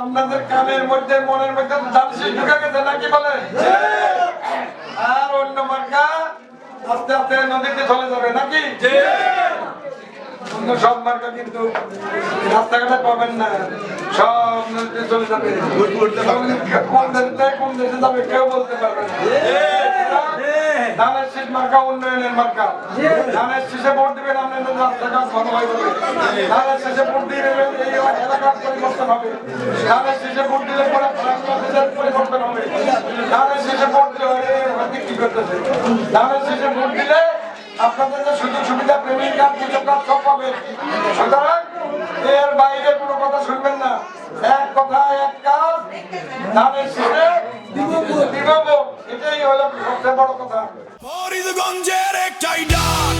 আপনাদের কানের মধ্যে মনের মধ্যে দামশি ঢুকে গেছে নাকি বলেন? আর অন্য মার্কা আস্তে আস্তে নদীতে চলে যাবে নাকি? অন্য সব মার্কা কিন্তু রাস্তাঘাটে পাবেন না, সব নদীতে চলে যাবে। কোন দেশে যাবে কেউ বলতে পারবে না। ধানের শীষ মার্কা উন্নয়নের মার্কা। ধানের শীষে ভোট দিবেন, আপনাদের রাস্তাঘাট ভালো হয়ে যাবে। ধানের শীষে ভোট দিয়ে দেবেন, এই এলাকার পরিবর্তন হবে। ধানের শীষে ভোট দিলে পরে বাংলাদেশের পরিবর্তন হবে। ধানের শীষে ভোট দিলে কি করতেছে? ধানের শীষে ভোট দিলে আপনাদের যে সুযোগ সুবিধা প্রেমিক কাজ কৃষক কাজ সব পাবেন। সুতরাং এর বাইরে কোনো কথা শুনবেন না। এক কথা এক কাজ, ধানের শীষে দিব, এটাই হলো সবচেয়ে বড় কথা। ফরিদগঞ্জের একটাই ডাক